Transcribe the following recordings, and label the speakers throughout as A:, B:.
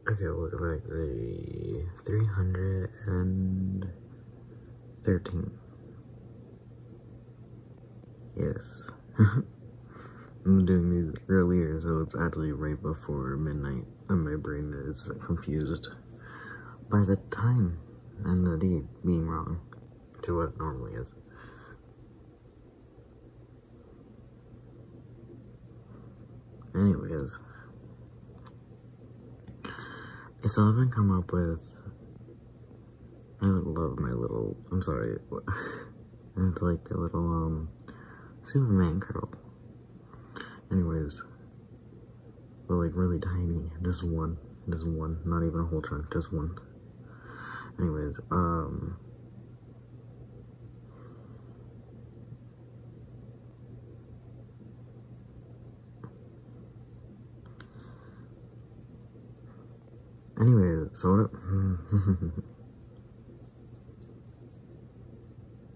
A: Okay, we'll go back to 313. Yes. I'm doing these earlier, so it's actually right before midnight, and my brain is confused by the time and the date being wrong to what it normally is. Anyways, I still haven't come up with. I love my little. I'm sorry. It's like a little Superman curl. Anyways, but like really tiny, just one, not even a whole chunk, just one. Anyways, so what?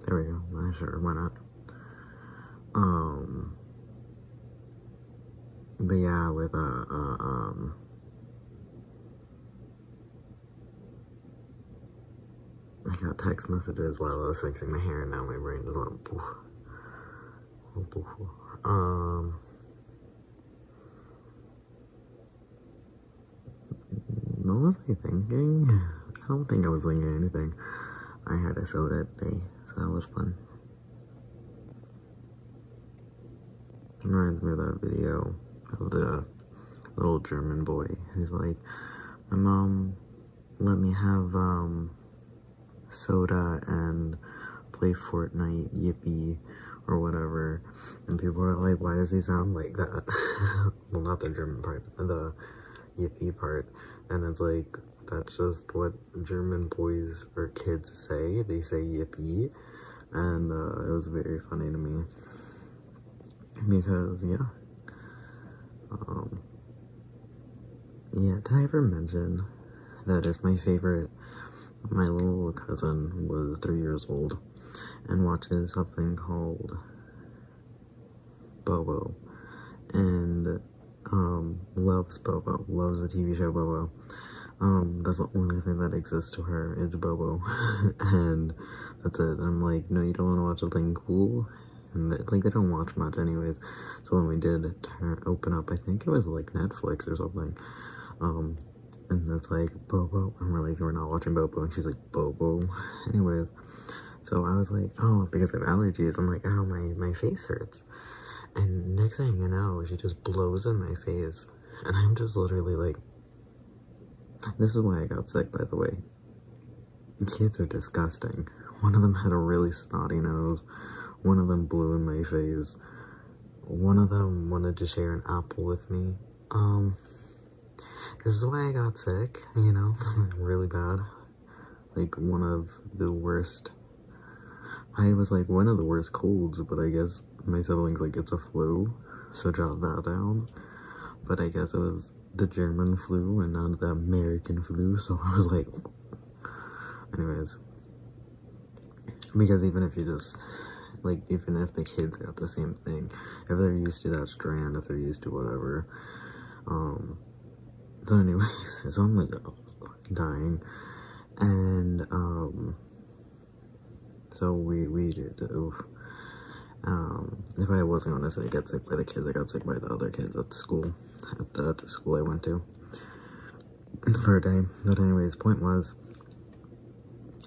A: There we go. Sure, why not? But yeah, with I got text messages while I was fixing my hair, and now my brain just went poof. What was I thinking? I don't think I was thinking anything. I had a soda today, so that was fun. It reminds me of that video of the little German boy who's like, my mom let me have soda and play Fortnite, yippee, or whatever, and people are like, why does he sound like that? Well, not the German part, the yippee part, and it's like, that's just what German boys or kids say. They say yippee, and it was very funny to me, because, yeah. Yeah, did I ever mention that it's my favorite? My little cousin was 3 years old and watches something called Bobo, and loves Bobo, loves the TV show Bobo. That's the only thing that exists to her is Bobo, and that's it. I'm like, no, you don't want to watch something cool? And they don't watch much anyways, so when we did open up, I think it was like Netflix or something, and it's like, Bobo, and we're like, we're not watching Bobo, and she's like, Bobo. Anyways, so I was like, oh, because I have allergies, I'm like, oh, my face hurts, and next thing you know, she just blows in my face, and I'm just literally like, this is why I got sick, by the way. Kids are disgusting. One of them had a really snotty nose, one of them blew in my face, one of them wanted to share an apple with me. This is why I got sick, you know, really bad. Like, one of the worst, I was like, one of the worst colds, but I guess my siblings like, it's a flu, so jot that down. But I guess it was the German flu and not the American flu, so I was like, anyways. Because even if you just, like, even if the kids got the same thing, if they're used to that strand, if they're used to whatever, so anyways, so I'm like dying, and so we did, if I wasn't gonna say get sick by the kids, I got sick by the other kids at the school, at the school I went to for a day. But anyways, point was,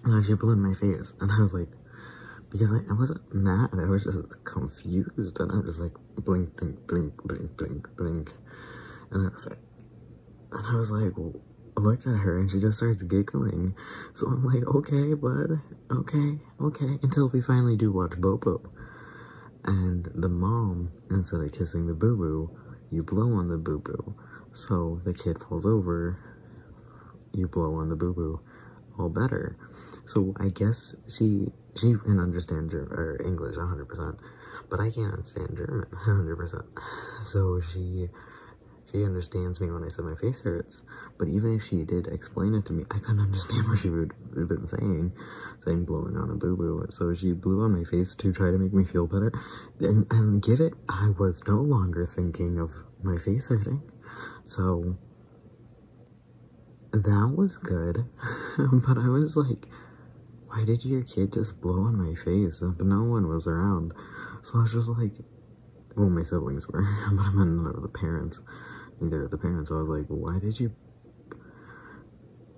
A: and actually blew in my face, and I was like, because I wasn't mad, I was just confused, and I was just like, blink, blink, blink, blink, blink, blink, and I was like, I looked at her, and she just starts giggling, so I'm like, okay, bud, okay, until we finally do watch Bobo, and the mom, instead of kissing the boo-boo, you blow on the boo-boo, so the kid falls over, you blow on the boo-boo, all better. So I guess she can understand English 100%, but I can't understand German 100%. So she understands me when I said my face hurts, but even if she did explain it to me, I couldn't understand what she would have been saying blowing on a boo-boo. So she blew on my face to try to make me feel better, and give it, I was no longer thinking of my face hurting. So that was good. But I was like, why did your kid just blow on my face? But no one was around. So I was just like, well, my siblings were, but I meant none of the parents. Neither of the parents. So I was like, why did you?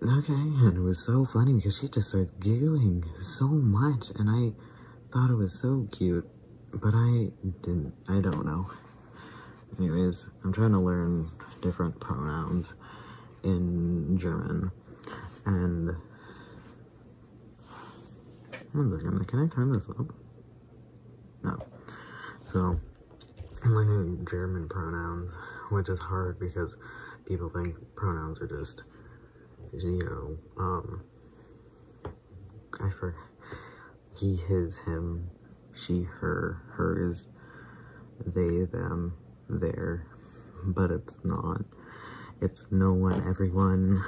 A: Okay, and it was so funny because she just started giggling so much, and I thought it was so cute, but I don't know. Anyways, I'm trying to learn different pronouns in German, and one second, can I turn this up? No. So, I'm learning German pronouns, which is hard because people think pronouns are just, you know, I forget, he, his, him, she, her, hers, they, them, their, but it's not. It's no one, everyone,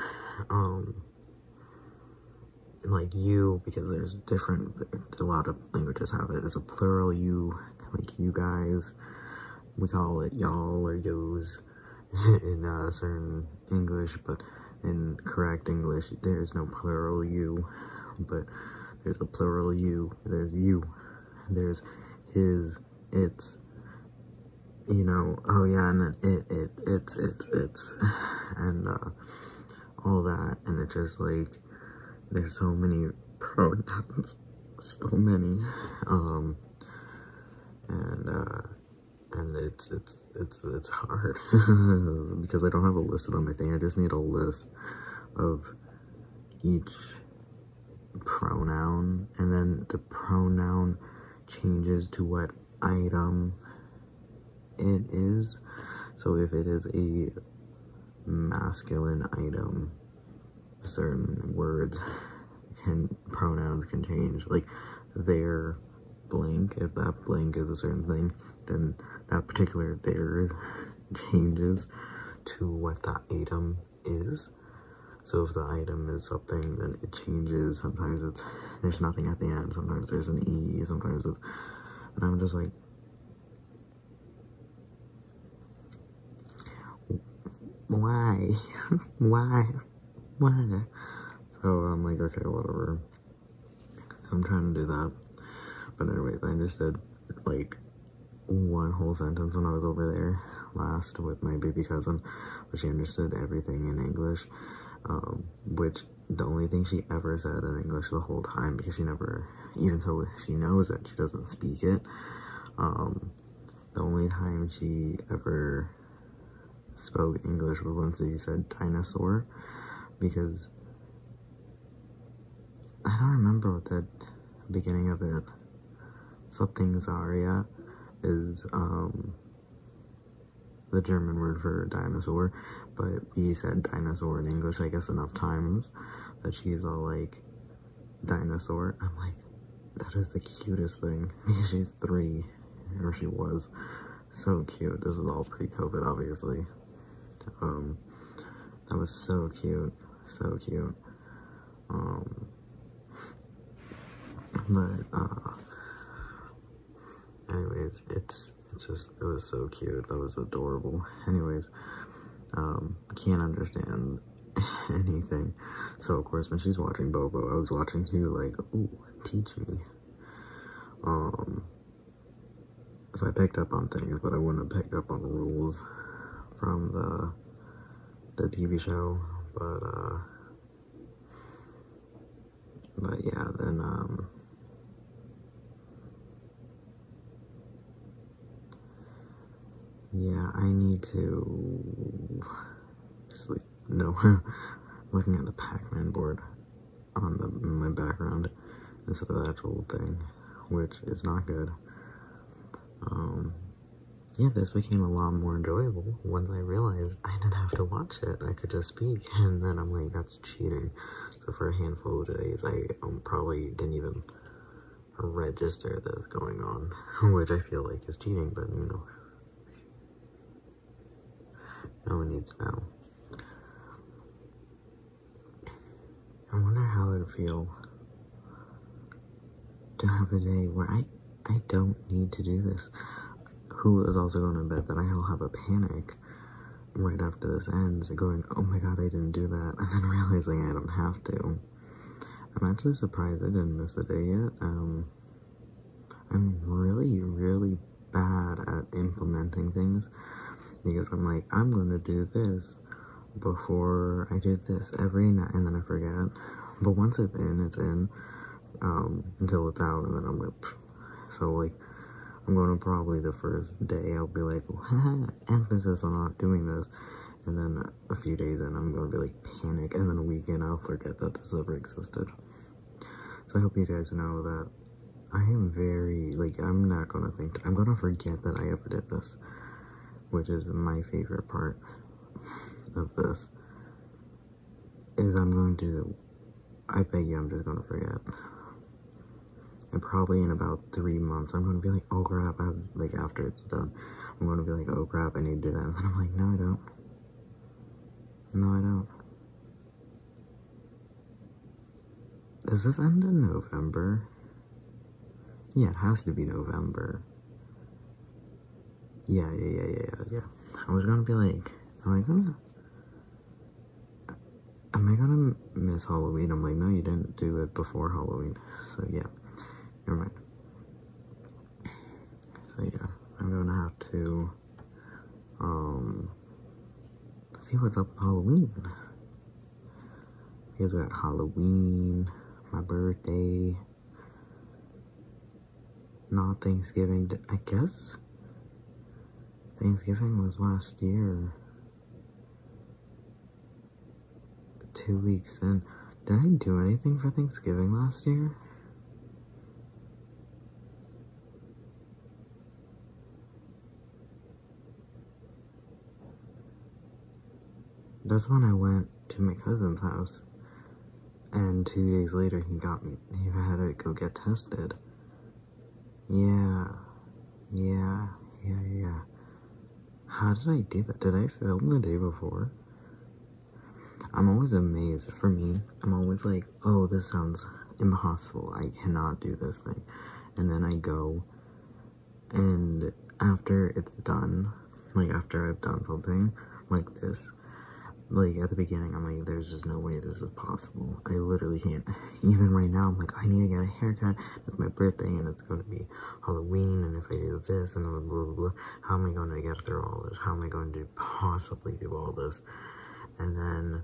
A: like you, because there's different, a lot of languages have it. It's a plural you, like you guys, we call it y'all or yous in certain English, but in correct English, there's no plural you, but there's a plural you, there's you, there's his, it's, you know, oh yeah, and then it's, and all that, and it's just like, there's so many pronouns, so many, and it's hard, because I don't have a list of them. I think I just need a list of each pronoun, and then the pronoun changes to what item it is. So if it is a masculine item, certain words pronouns can change, like their blank. If that blank is a certain thing, then that particular there changes to what that item is. So if the item is something, then it changes. Sometimes there's nothing at the end, sometimes there's an E, sometimes it's, and I'm just like, why? Why? So I'm like, okay, whatever. So I'm trying to do that. But anyways, I just did like one whole sentence when I was over there last with my baby cousin, but she understood everything in English, which the only thing she ever said in English the whole time, because she never, even though she knows it, she doesn't speak it. The only time she ever spoke English was when she said dinosaur, because I don't remember what the beginning of it, something Zarya is the German word for dinosaur, but we said dinosaur in English, I guess, enough times that she's all like, dinosaur. I'm like, that is the cutest thing, because she's 3, or she was, so cute. This is all pre-COVID, obviously. That was so cute, so cute. Anyways, it was so cute. That was adorable. Anyways, can't understand anything. So of course, when she's watching Bobo, I was watching too, like, ooh, teach me. So I picked up on things, but I wouldn't have picked up on rules from the TV show. But yeah, then yeah, I need to sleep. No, looking at the Pac-Man board on my background instead of the actual thing, which is not good. Yeah, this became a lot more enjoyable once I realized I didn't have to watch it. I could just speak, and then I'm like, that's cheating. So for a handful of days, I probably didn't even register that's going on, which I feel like is cheating, but you know, no one needs to know. I wonder how it would feel to have a day where I don't need to do this. Who is also going to bet that I will have a panic right after this ends, going, oh my god, I didn't do that, and then realizing I don't have to. I'm actually surprised I didn't miss a day yet. I'm really, really bad at implementing things, because I'm like, I'm gonna do this before I do this every night, and then I forget. But once it's in, until it's out, and then I'm like, pfft. So like, I'm going to probably the first day, I'll be like, emphasis on not doing this, and then a few days in, I'm going to be like, panic, and then a week in, I'll forget that this ever existed. So I hope you guys know that I am very, like, I'm not going to think, I'm going to forget that I ever did this, which is my favorite part of this, is I'm going to, I bet you I'm just going to forget. And probably in about 3 months, I'm going to be like, oh crap, I have, like, after it's done, I'm going to be like, oh crap, I need to do that. And then I'm like, no, I don't. No, I don't. Does this end in November? Yeah, it has to be November. Yeah. I was going to be like, am I gonna miss Halloween? I'm like, no, you didn't do it before Halloween. So yeah. Never mind. So yeah, I'm gonna have to, see what's up with Halloween. Because we got Halloween, my birthday, not Thanksgiving, I guess? Thanksgiving was last year. 2 weeks in. Did I do anything for Thanksgiving last year? That's when I went to my cousin's house, and 2 days later he had to go get tested. Yeah. How did I do that? Did I film the day before? I'm always amazed. For me, I'm always like, oh, this sounds impossible. I cannot do this thing. And then I go, and after it's done, like after I've done something like this, like at the beginning, I'm like, there's just no way this is possible. I literally can't. Even right now, I'm like, I need to get a haircut. It's my birthday, and it's going to be Halloween, and if I do this, and then blah, blah, blah, how am I going to get through all this? How am I going to possibly do all this? And then,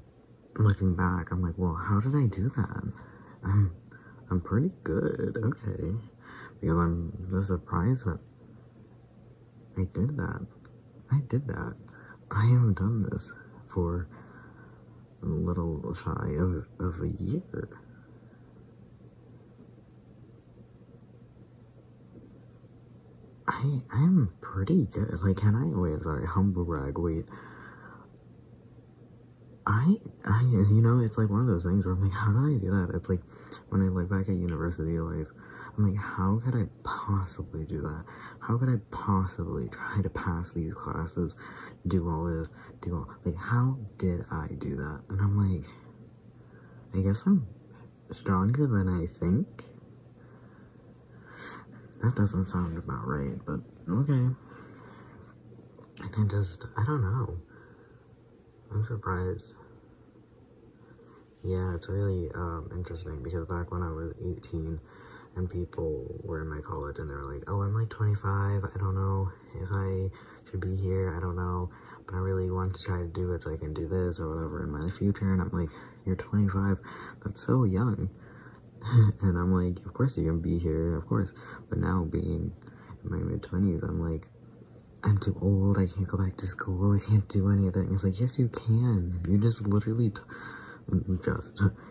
A: looking back, I'm like, well, how did I do that? I'm pretty good, okay. Because I'm just surprised that I did that. I haven't done this for a little shy of a year. I'm pretty good. Like, humble brag, wait. You know, it's like one of those things where I'm like, how did I do that? It's like, when I look back at university life, I'm like, how could I possibly do that? How could I possibly try to pass these classes, do all this, like, how did I do that? And I'm like, I guess I'm stronger than I think? That doesn't sound about right, but okay. And I don't know. I'm surprised. Yeah, it's really interesting, because back when I was 18 and people were in my college and they were like, oh, I'm like 25, I don't know if I should be here, I don't know, but I really want to try to do it so I can do this or whatever in my future. And I'm like, you're 25, that's so young. And I'm like, of course you can be here, of course. But now, being in my mid-20s, I'm like, I'm too old, I can't go back to school, I can't do anything. It's like, yes you can. You just literally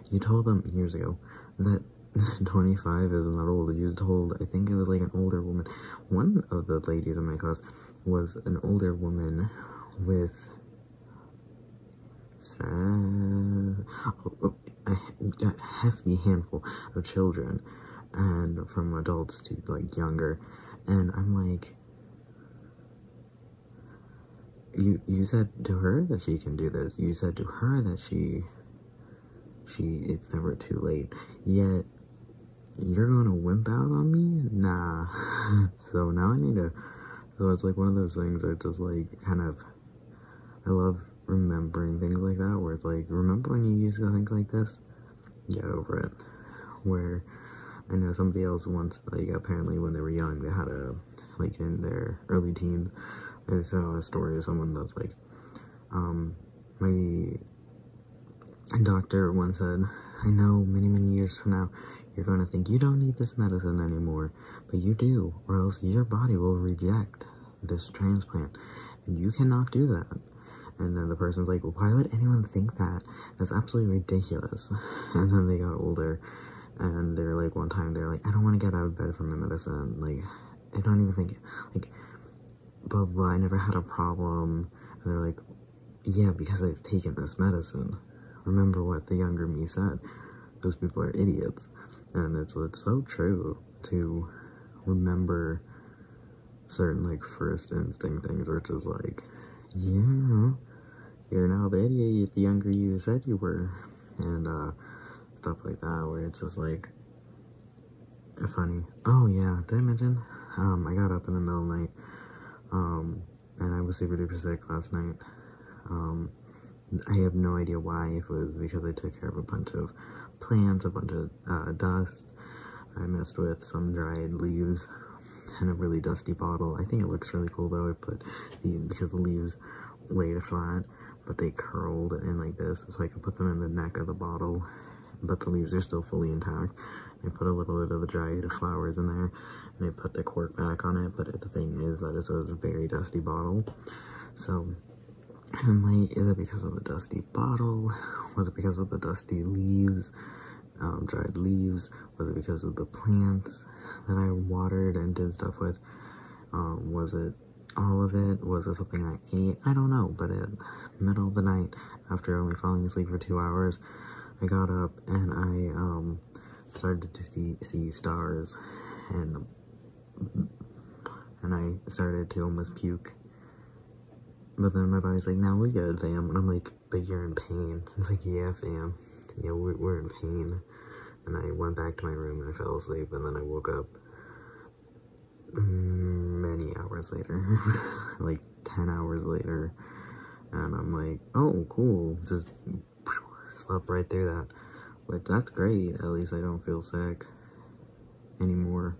A: you told them years ago that 25 is not old. You told, I think it was like an older woman. One of the ladies in my class was an older woman with a hefty handful of children, and from adults to like younger. And I'm like, you said to her that she can do this. You said to her that it's never too late. Yet you're gonna wimp out on me? Nah. So now I need to. So it's like one of those things that just like kind of, I love remembering things like that, where it's like, remember when you used to think like this? Get over it. Where I know somebody else once, like, apparently when they were young, they had like, in their early teens, they saw a story of someone that's like, my doctor once said, I know many, many years from now, you're going to think you don't need this medicine anymore, but you do, or else your body will reject this transplant, and you cannot do that. And then the person's like, well, why would anyone think that? That's absolutely ridiculous. And then they got older, and they're like, one time, they're like, I don't want to get out of bed from the medicine, like, I don't even think, like, blah, blah, I never had a problem. And they're like, yeah, because I've taken this medicine. Remember what the younger me said. Those people are idiots. And it's so true to remember certain, like, first instinct things, which is like, yeah, you're now the idiot the younger you said you were. And, stuff like that, where it's just, like, funny. Oh, yeah, did I mention? I got up in the middle of the night, and I was super duper sick last night. I have no idea why. If it was because I took care of a bunch of plants, a bunch of dust. I messed with some dried leaves in a really dusty bottle. I think it looks really cool though. I put because the leaves laid flat, but they curled in like this, so I could put them in the neck of the bottle, but the leaves are still fully intact. I put a little bit of the dried flowers in there, and I put the cork back on it, but the thing is that it's a very dusty bottle. So I'm like, is it because of the dusty bottle? Was it because of the dusty leaves, dried leaves? Was it because of the plants that I watered and did stuff with? Was it all of it? Was it something I ate? I don't know, but at middle of the night, after only falling asleep for 2 hours, I got up and I started to see stars, and I started to almost puke. But then my body's like, now we're good, fam. And I'm like, but you're in pain. It's like, yeah, fam. Yeah, we're in pain. And I went back to my room and I fell asleep, and then I woke up many hours later, like 10 hours later, and I'm like, oh, cool. Just slept right through that. Like, that's great. At least I don't feel sick anymore.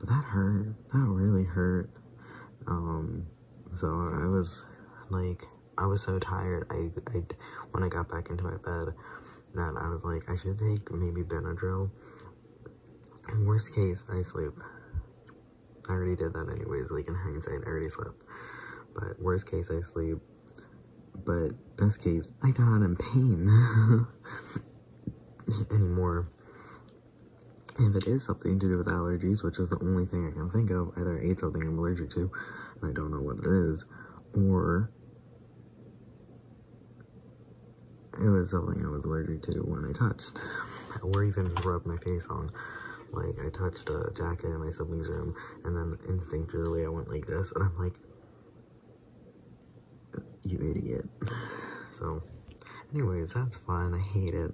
A: But that hurt. That really hurt. So I was like, I was so tired. I when I got back into my bed, that I was like, I should take maybe Benadryl. Worst case, I sleep. I already did that anyways, like in hindsight, I already slept. But worst case, I sleep. But best case, I'm not in pain anymore. If it is something to do with allergies, which is the only thing I can think of, either I ate something I'm allergic to, and I don't know what it is, or it was something I was allergic to when I touched, or even just rubbed my face on. Like, I touched a jacket in my sibling's room, and then instinctually I went like this, and I'm like, you idiot. So, anyways, that's fun. I hate it.